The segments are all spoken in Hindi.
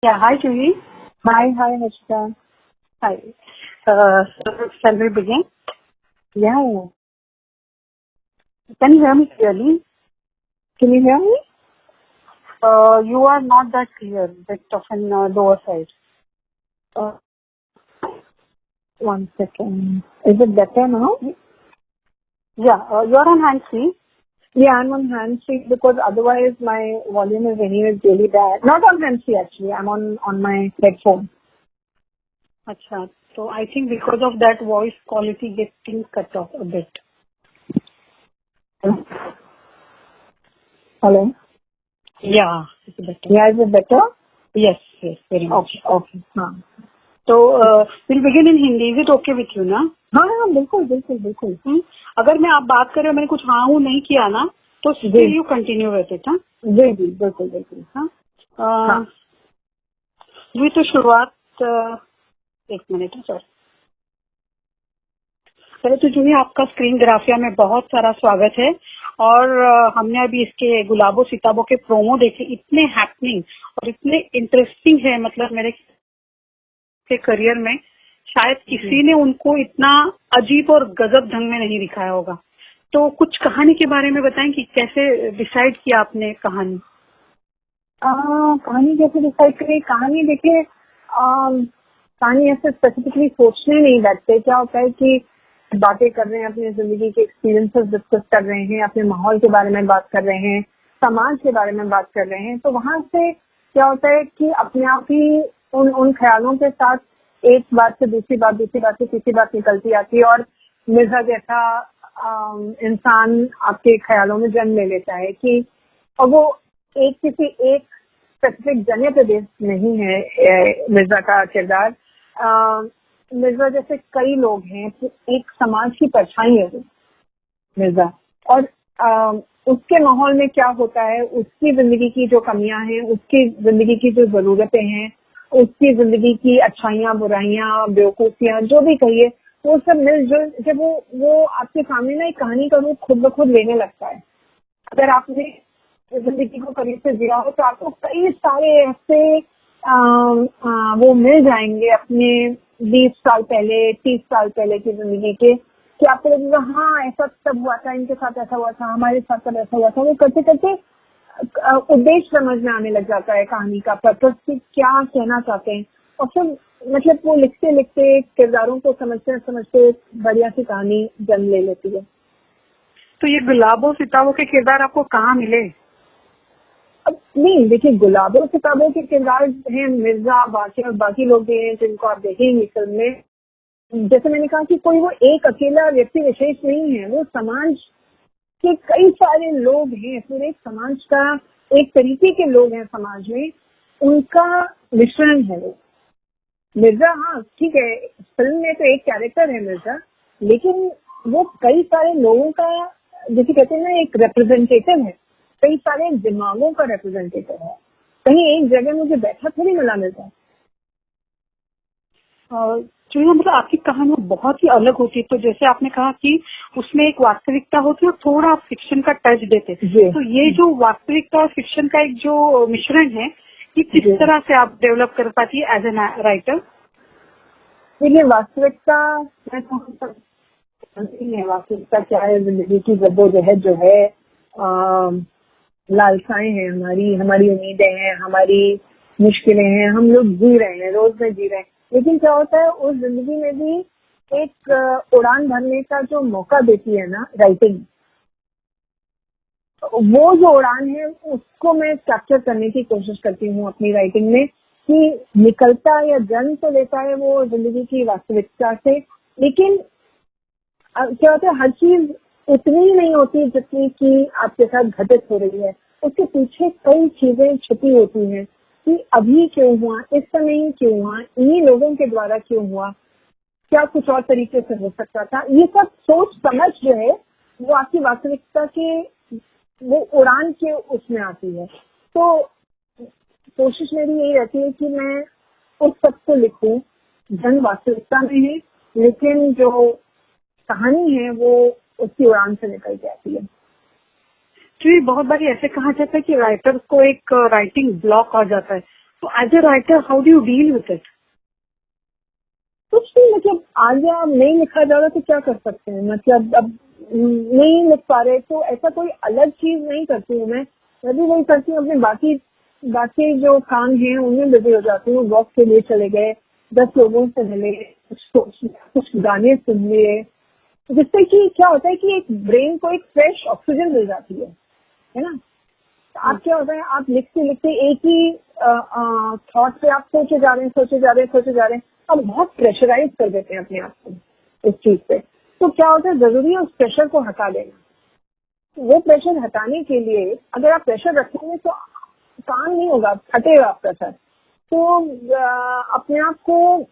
Yeah, hi Julie. Hi, Harshita. Hi. Shall we begin? Yeah. Can you hear me clearly? Can you hear me? You are not that clear, bit of an lower side. Uh, 1 second. Is it better now? Yeah, you're on hands-free. Yeah, I'm on hands-free because otherwise my volume is anyways really bad. Not on hands-free actually. I'm on my headphone. Acha. So I think because of that, voice quality getting cut off a bit. Hello? Yeah, it's better. Yeah, is it better? Yes, very much. Okay. हाँ. So we'll begin in Hindi. Is it okay with you ना? हाँ, बिल्कुल. अगर मैं आप बात कर रहे हो, मैंने कुछ हाँ हूँ नहीं किया ना, तो still you continue with it, हाँ? जी, बिल्कुल. हाँ. जी, तो शुरुआत एक मिनट है सर. पहले तो जूही आपका स्क्रीन ग्राफिया में बहुत सारा स्वागत है और हमने अभी इसके गुलाबो सिताबो के प्रोमो देखे, इतने हैपनिंग और इतने इंटरेस्टिंग है. मतलब मेरे के करियर में शायद किसी ने उनको इतना अजीब और गजब ढंग में नहीं दिखाया होगा. तो कुछ कहानी के बारे में बताएं कि कैसे डिसाइड किया आपने कहानी. कहानी कैसे डिसाइड करें? कहानी देखिए, कहानी ऐसे स्पेसिफिकली सोचने नहीं बैठते. क्या होता है कि बातें कर रहे हैं, अपनी जिंदगी के एक्सपीरियंसेस डिस्कस कर रहे हैं, अपने माहौल के बारे में बात कर रहे हैं, समाज के बारे में बात कर रहे हैं, तो वहां से क्या होता है कि अपने आप ही उन ख्यालों के साथ एक बात से दूसरी बात से तीसरी बात निकलती आती है और मिर्जा जैसा इंसान आपके ख्यालों में जन्म ले लेता है कि, और वो किसी एक स्पेसिफिक जगह पे बेस्ड नहीं है मिर्जा का किरदार. मिर्जा जैसे कई लोग हैं, एक समाज की परछाई है वो मिर्जा. और उसके माहौल में क्या होता है, उसकी जिंदगी की जो कमियां हैं, उसकी जिंदगी की जो जरूरतें हैं, उसकी जिंदगी की अच्छाइयां बुराइयां बेवकूफियां जो भी कहिए, वो सब मिलजुल जब वो आपके सामने ना एक कहानी का रूप खुद ब खुद लेने लगता है. अगर आपने जिंदगी को करीब से जिया हो तो आपको कई सारे ऐसे वो मिल जाएंगे अपने 20 साल पहले 30 साल पहले की जिंदगी के, कि आपको लगेगा हाँ ऐसा तब हुआ था, इनके साथ ऐसा हुआ था, हमारे साथ तब ऐसा हुआ था. वो करते करते उद्देश्य समझ में आने लग जाता है कहानी का, पर्पस की क्या कहना चाहते हैं. और फिर मतलब वो लिखते लिखते किरदारों को समझते समझते बढ़िया सी कहानी जन्म ले लेती है. तो ये गुलाबो सिताबो के किरदार आपको कहाँ मिले? अब नहीं, देखिए, गुलाबो सिताबो के किरदार हैं मिर्जा, बाकी लोग भी हैं जिनको आप देखेंगे फिल्म में. जैसे मैंने कहा कि कोई वो एक अकेला व्यक्ति विशेष नहीं है, वो समाज के कई सारे लोग हैं, पूरे समाज का एक तरीके के लोग हैं समाज में, उनका मिश्रण है वो. मिर्जा हाँ ठीक है, फिल्म में तो एक कैरेक्टर है मिर्जा, लेकिन वो कई सारे लोगों का, जैसे कहते हैं ना, एक रिप्रेजेंटेटिव है, कई सारे दिमागों का रिप्रेजेंटेटिव है. कहीं एक जगह मुझे बैठा थोड़ी मिला मिलता. जो मतलब आपकी कहानी बहुत ही अलग होती है. तो जैसे आपने कहा कि उसमें एक वास्तविकता होती है और थोड़ा आप फिक्शन का टच देते, तो ये जो वास्तविकता और फिक्शन का एक जो मिश्रण है, ये किस तरह से आप डेवलप कर पाती है एज एन राइटर? देखिए, वास्तविकता मैं समझती है वास्तविकता क्या है. जिंदगी की जद्दोजहद जो है, लालसाएं हैं हमारी उम्मीदें हैं, हमारी मुश्किलें हैं, हम लोग जी रहे हैं, रोज में जी रहे हैं. लेकिन क्या होता है, उस जिंदगी में भी एक उड़ान भरने का जो मौका देती है ना राइटिंग, वो जो उड़ान है उसको मैं कैप्चर करने की कोशिश करती हूँ अपनी राइटिंग में, कि निकलता या जन्म तो लेता है वो जिंदगी की वास्तविकता से, लेकिन क्या होता है, हर चीज उतनी नहीं होती जितनी कि आपके साथ घटित हो रही है. उसके पीछे कई चीजें छुपी होती हैं कि अभी क्यों हुआ, इस समय क्यों हुआ, इन्हीं लोगों के द्वारा क्यों हुआ, क्या कुछ और तरीके से हो सकता था. ये सब सोच समझ जो है वो आपकी वास्तविकता के वो उड़ान के उसमें आती है. तो कोशिश मेरी यही रहती है कि मैं उस सब को लिखूं जन वास्तविकता में है, लेकिन जो कहानी है वो उसकी उड़ान से निकल जाती है. तो बहुत बार ऐसे कहा जाता है कि राइटर को एक राइटिंग ब्लॉक आ जाता है, So as a writer, how do you deal with it? कुछ नहीं, मतलब आज आप नहीं लिखा जा रहा तो क्या कर सकते हैं, मतलब अब नहीं लिख पा रहे तो ऐसा कोई अलग चीज नहीं करती हूँ मैं भी वही करती हूँ, अपने बाकी बाकी जो काम है उनमें बिजी हो जाती हूँ। वॉक के लिए चले गए, 10 लोगों से मिले, कुछ गाने सुन लिए, जिससे कि क्या होता है कि एक ब्रेन को एक फ्रेश ऑक्सीजन मिल जाती है ना। तो आप क्या होता है, आप लिखते लिखते एक ही थॉट पे आप सोचे जा रहे हैं, आप बहुत प्रेशराइज कर देते हैं अपने आप को इस चीज पे। तो क्या होता है, जरूरी है उस प्रेशर को हटा देना। वो प्रेशर हटाने के लिए अगर आप प्रेशर रखेंगे तो काम नहीं होगा, फटेगा प्रेशर। तो अपने आप को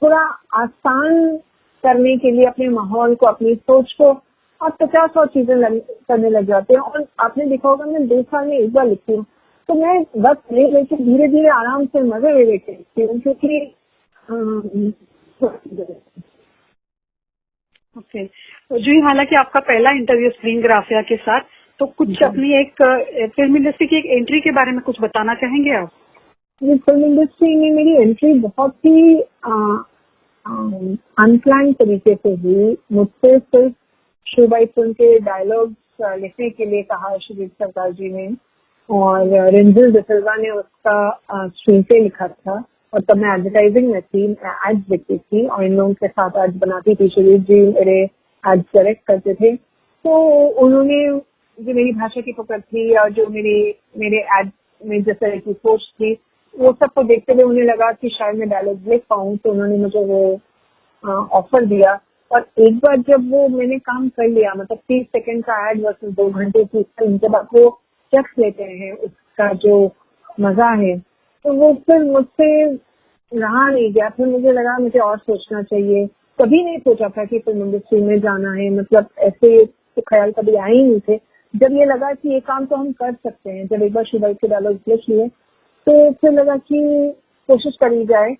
थोड़ा आसान करने के लिए अपने माहौल को, अपनी सोच को आप 50 और चीजें करने लग जाते हैं। और आपने देखा होगा मैं 2 साल में एक बार लिखती हूँ, तो मैं बस लेके धीरे धीरे आराम से मजे ले लेके लिखती हूँ, क्योंकि ओके। तो जी, हालांकि आपका पहला इंटरव्यू स्क्रीन ग्राफिया के साथ, तो कुछ अपनी एक फिल्म इंडस्ट्री की एक एंट्री के बारे में कुछ बताना चाहेंगे आप? ये फिल्म इंडस्ट्री में मेरी एंट्री बहुत ही अनप्लान तरीके से हुई। मुझसे सिर्फ शिवबाई फिल्म के डायलॉग्स लिखने के लिए कहा सुजीत सरकार जी ने, और रेंजल डिसिल्वा ने उसका स्क्रीन पे लिखा था। और तब मैं एडवर्टाइजिंग में थी, एड्स लिखती थी और इन लोगों के साथ एड्स बनाती थी। सुजीत जी मेरे एड्स डायरेक्ट करते थे। तो उन्होंने जो मेरी भाषा की पकड़ थी और जो मेरे एड में जिस तरह की सोच थी, वो सबको देखते हुए उन्हें लगा कि शायद मैं डायलॉग लिख पाऊँ, तो उन्होंने मुझे वो ऑफर दिया। और एक बार जब वो मैंने काम कर लिया, मतलब 30 सेकंड का एड वर्सेस 2 घंटे की फिल्म, जब आप वो चख लेते हैं उसका जो मजा है, तो वो फिर मुझसे रहा नहीं गया। फिर मुझे लगा मुझे और सोचना चाहिए। कभी नहीं सोचा था कि फिल्म इंडस्ट्री में जाना है, मतलब ऐसे तो ख्याल कभी आए ही नहीं थे। जब ये लगा कि ये काम तो हम कर सकते हैं, जब एक बार शिवाई के डायलॉग लिख लिए, तो फिर लगा कि कोशिश करी जाए।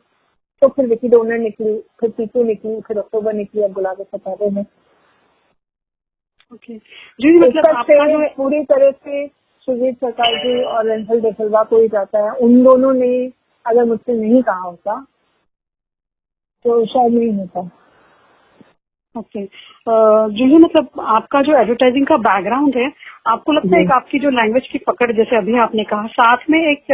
तो फिर विकी डोनर निकली, फिर पीकू निकली, फिर अक्टूबर निकली, अब गुलाब सतारे में। ओके जी, मतलब आपका जो पूरी तरह से सुजीत सरकार जी और रेंजल डिसिल्वा को ही जाता है। उन दोनों ने अगर मुझसे नहीं कहा होता तो शायद नहीं होता। ओके जी, मतलब आपका जो एडवर्टाइजिंग का बैकग्राउंड है, आपको लगता है कि आपकी जो लैंग्वेज की पकड़, जैसे अभी आपने कहा, साथ में एक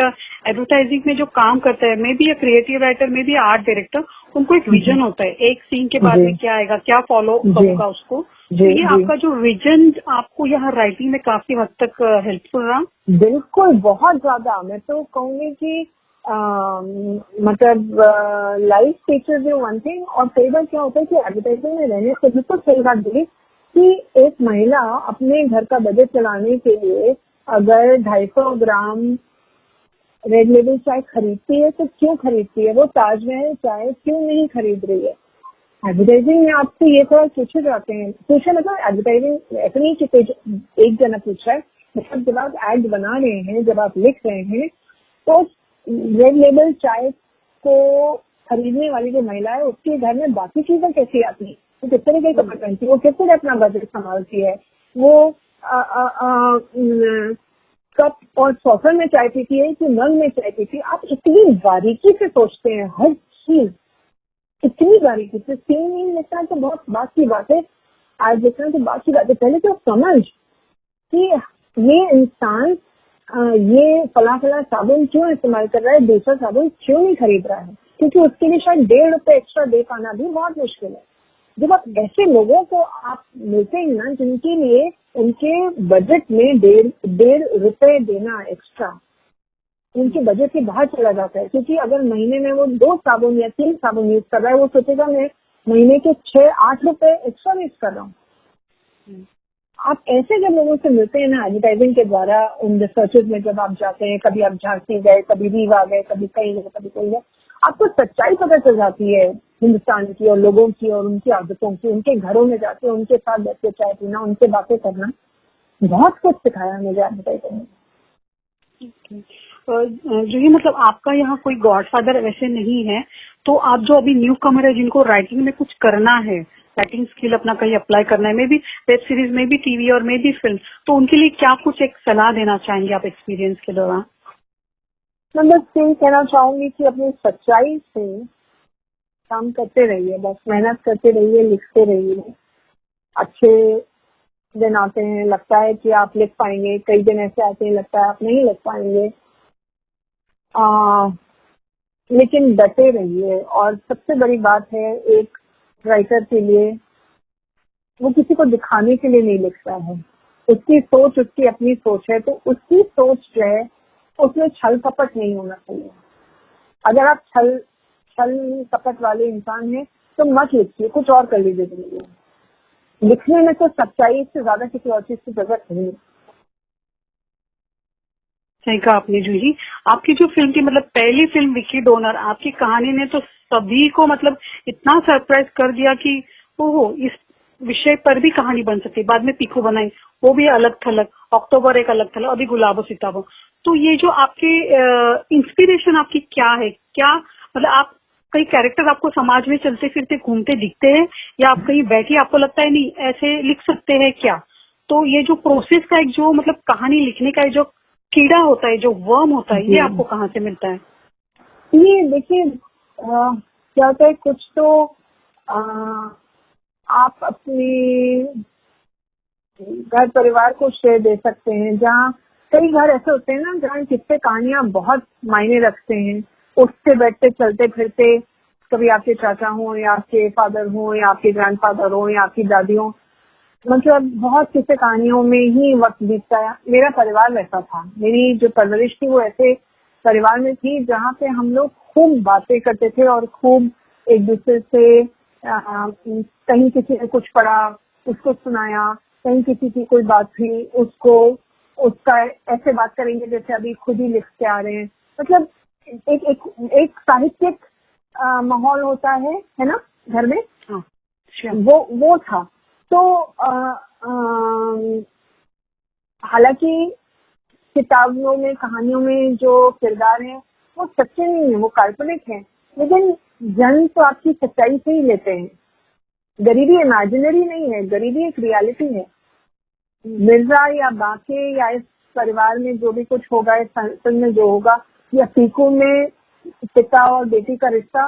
एडवर्टाइजिंग में जो काम करता है, may be a creative writer, may be art director, उनको एक विजन होता है, एक सीन के बाद में क्या आएगा, क्या फॉलो करूंगा उसको। तो ये आपका जो विजन आपको यहाँ राइटिंग में काफी हद तक हेल्पफुल रहा? बिल्कुल, बहुत ज्यादा। मैं तो कहूंगी कि मतलब life teachers you one thing. और कई बार क्या होता है कि एडवर्टाइजिंग में रहने से बिल्कुल सही बात बोली कि एक महिला अपने घर का बजट चलाने के लिए अगर 250 ग्राम रेड लेबल चाय खरीदती है तो क्यों खरीदती है, वो ताजमहल चाय क्यों नहीं खरीद रही है। एडवर्टाइजिंग में आपसे ये थोड़ा पूछे जाते हैं, पूछे मतलब एडवर्टाइजिंग ऐसा नहीं कि एक जना पूछ रहा है, मतलब जब आप एड बना रहे हैं, जब आप लिख रहे हैं, तो रेड लेबल चाय को खरीदने वाली जो महिला है उसके घर में बाकी चीजें कैसी आती है, वो किस तरह के कपड़े पहनती है, वो किस तरह अपना बजट संभालती है, वो कप और सॉसर में चाय पीती है कि नल में चाय पीती है। आप इतनी बारीकी से सोचते हैं हर चीज, इतनी बारीकी से। सीन नहीं लिखना तो बहुत बात की बात है, आज लिखना तो बात की बात है। पहले तो समझ कि ये इंसान ये फला साबुन क्यों इस्तेमाल कर रहा है, दूसरा साबुन क्यों नहीं खरीद रहा है, क्योंकि उसके लिए शायद 1.5 रुपए एक्स्ट्रा दे पाना भी बहुत मुश्किल है। जब आप ऐसे लोगों को आप मिलते हैं ना, जिनके लिए उनके बजट में 1.5 रुपए देना एक्स्ट्रा उनके बजट के बाहर चला जाता है। क्योंकि अगर महीने में वो 2 साबुन या 3 साबुन यूज कर रहा है, वो सोचेगा मैं महीने के 6-8 रुपए एक्स्ट्रा यूज कर रहा हूँ। आप ऐसे जब लोगों से मिलते हैं ना एडवर्टाइजिंग के द्वारा, उन रिसर्चेज में जब आप जाते हैं, कभी आप झांसी गए, कभी रीवा गए, कभी कहीं गए, कभी कहीं गए, आपको सच्चाई पता चल जाती है हिंदुस्तान की और लोगों की और उनकी आदतों की। उनके घरों में जाके उनके साथ बैठ के चाय पीना, उनसे बातें करना, बहुत कुछ सिखाया मुझे एडवर्टाइजिंग में। जो ये मतलब आपका यहाँ कोई गॉडफादर वैसे नहीं है, तो आप जो अभी न्यू कमर है, जिनको राइटिंग में कुछ करना है, राइटिंग स्किल अपना कहीं अप्लाई करना है, मे बी वेब सीरीज में भी, टीवी और मे बी फिल्म, तो उनके लिए क्या कुछ एक सलाह देना चाहेंगे आप एक्सपीरियंस के दौरान? मैं बस यही कहना चाहूंगी कि अपनी सच्चाई से काम करते रहिए, बस मेहनत करते रहिए, लिखते रहिए। अच्छे दिन आते हैं, लगता है कि आप लिख पाएंगे, कई दिन ऐसे आते हैं लगता है आप नहीं लिख पाएंगे, लेकिन डटे रहिए। और सबसे बड़ी बात है एक राइटर के लिए, वो किसी को दिखाने के लिए नहीं लिखता है, उसकी सोच उसकी अपनी सोच है, तो उसकी सोच जो है उसमें छल कपट नहीं होना चाहिए। अगर आप छल छल कपट वाले इंसान हैं तो मत लिखिए, कुछ और कर लीजिए जिंदगी में। लिखने में तो सच्चाई से ज्यादा किसी और चीज की जरूरत नहीं है। सही कहा आपने जूही। आपकी जो फिल्म थी, मतलब पहली फिल्म विकी डोनर, आपकी कहानी ने तो सभी को मतलब इतना सरप्राइज कर दिया कि ओहो, इस विषय पर भी कहानी बन सकती है। बाद में पीकू बनाई, वो भी अलग थलग, अक्टूबर एक अलग थलग, अभी गुलाबो सिताबो। तो ये जो आपके इंस्पिरेशन आपकी क्या है, क्या मतलब आप कई कैरेक्टर आपको समाज में चलते फिरते घूमते दिखते हैं, या आप कहीं बैठे आपको लगता है नहीं ऐसे लिख सकते हैं क्या? तो ये जो प्रोसेस का एक जो मतलब कहानी लिखने का जो कीड़ा होता है, जो वर्म होता है, ये आपको कहाँ से मिलता है? ये देखिए क्या होता है, कुछ तो आ, आप अपने घर परिवार को श्रेय दे सकते हैं। जहाँ कई घर ऐसे होते हैं ना जहाँ किससे कहानियां बहुत मायने रखते हैं, उठते बैठते चलते फिरते, कभी आपके चाचा हो या आपके फादर हो या आपके ग्रैंडफादर हो या आपकी दादी हो, मतलब बहुत किस्से कहानियों में ही वक्त बीतता है। मेरा परिवार वैसा था, मेरी जो परवरिश थी वो ऐसे परिवार में थी जहाँ पे हम लोग खूब बातें करते थे और खूब एक दूसरे से कहीं किसी ने कुछ पढ़ा उसको सुनाया, कहीं किसी की कोई बात हुई उसको उसका ऐसे बात करेंगे जैसे अभी खुद ही लिख के आ रहे हैं। मतलब एक एक एक साहित्यिक माहौल होता है ना घर में। हाँ, वो था। तो हालांकि किताबों में कहानियों में जो किरदार हैं वो सच्चे नहीं है, वो काल्पनिक हैं, लेकिन जन्म तो आपकी सच्चाई से ही लेते हैं। गरीबी इमेजिनरी नहीं है, गरीबी एक रियलिटी है। मिर्जा या बाके या इस परिवार में जो भी कुछ होगा, इस संस्कृत में जो होगा, या पीकू में पिता और बेटी का रिश्ता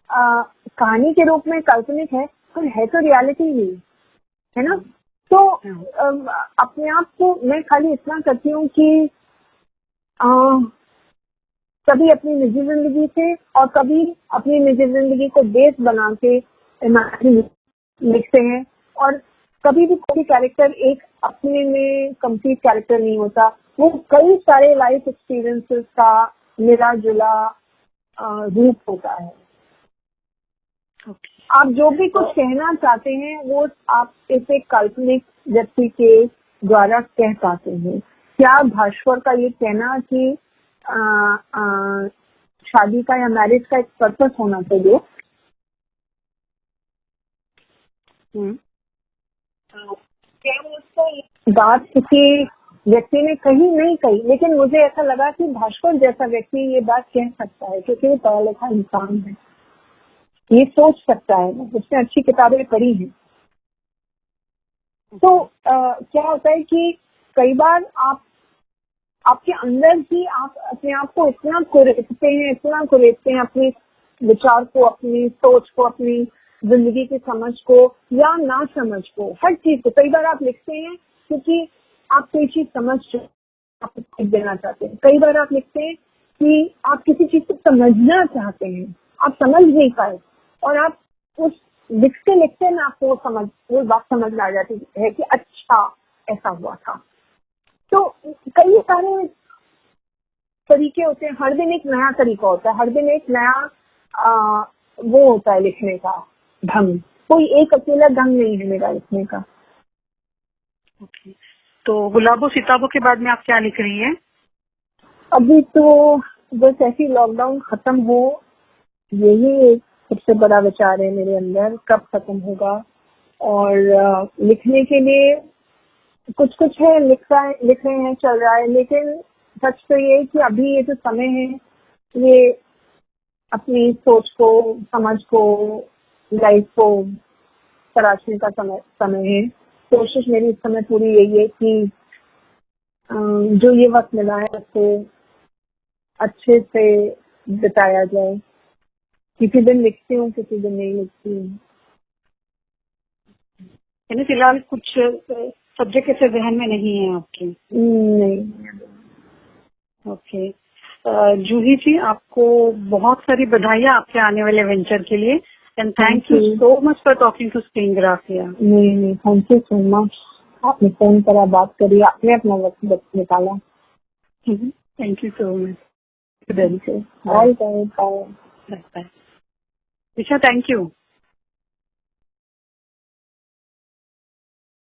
कहानी के रूप में काल्पनिक है, पर है तो रियलिटी ही, है ना। तो अपने आप को मैं खाली इतना करती हूँ कि कभी अपनी निजी जिंदगी से और कभी अपनी निजी जिंदगी को बेस बना के लिखते हैं। और कभी भी कोई कैरेक्टर एक अपने में कंप्लीट कैरेक्टर नहीं होता, वो कई सारे लाइफ एक्सपीरियंसेस का मिला जुला रूप होता है। आप जो भी कुछ कहना चाहते हैं वो आप इस एक काल्पनिक व्यक्ति के द्वारा कह पाते हैं। क्या भास्कर का ये कहना कि शादी का या मैरिज का एक पर्पस होना चाहिए, क्या उसको बात किसी व्यक्ति ने कही नहीं कही, लेकिन मुझे ऐसा लगा कि भास्कर जैसा व्यक्ति ये बात कह सकता है क्योंकि वो पढ़ा लिखा इंसान है, ये सोच सकता है, उसने अच्छी किताबें पढ़ी हैं। तो क्या होता है कि कई बार आप आपके अंदर ही आप अपने आप को इतना कुरेदते हैं अपनी विचार को, अपनी सोच को, अपनी जिंदगी की समझ को या ना समझ को, हर चीज को। कई बार आप लिखते हैं क्योंकि आप कोई चीज समझ आप लिख देना चाहते हैं, कई बार आप लिखते हैं कि आप किसी चीज को समझना चाहते हैं, आप समझ नहीं पाए और आप उस लिखते लिखते में आपको वो बात समझ में आ जाती है कि अच्छा ऐसा हुआ था। तो कई सारे तरीके होते हैं, हर दिन एक नया तरीका होता है, हर दिन एक नया वो होता है लिखने का ढंग, कोई एक अकेला ढंग नहीं है मेरा लिखने का। तो गुलाबो सिताबो के बाद में आप क्या लिख रही हैं? अभी तो बस ऐसी लॉकडाउन खत्म हो, यही एक सबसे बड़ा विचार है मेरे अंदर, कब खत्म होगा। और लिखने के लिए कुछ कुछ है, लिख रहे हैं, चल रहा है, लेकिन सच तो ये कि अभी ये जो समय है ये अपनी सोच को, समझ को, लाइफ को तराशने का समय है। कोशिश मेरी इस समय पूरी यही है कि जो ये वक्त मिला है उसको अच्छे से बिताया जाए। किसी दिन लिखती हूँ, किसी दिन नहीं लिखती हूँ। यानी फिलहाल कुछ सब्जेक्ट ऐसे जहन में नहीं है आपके? नहीं। ओके। जूही जी, आपको बहुत सारी बधाइयाँ आपके आने वाले वेंचर के लिए, and thank you so much for talking to Screen Graphia. नहीं, थैंक यू सो मच। आपने फोन करा, बात करी, आपने अपना वक्त निकाला। Thank you so much. Bye bye. Disha, thank you.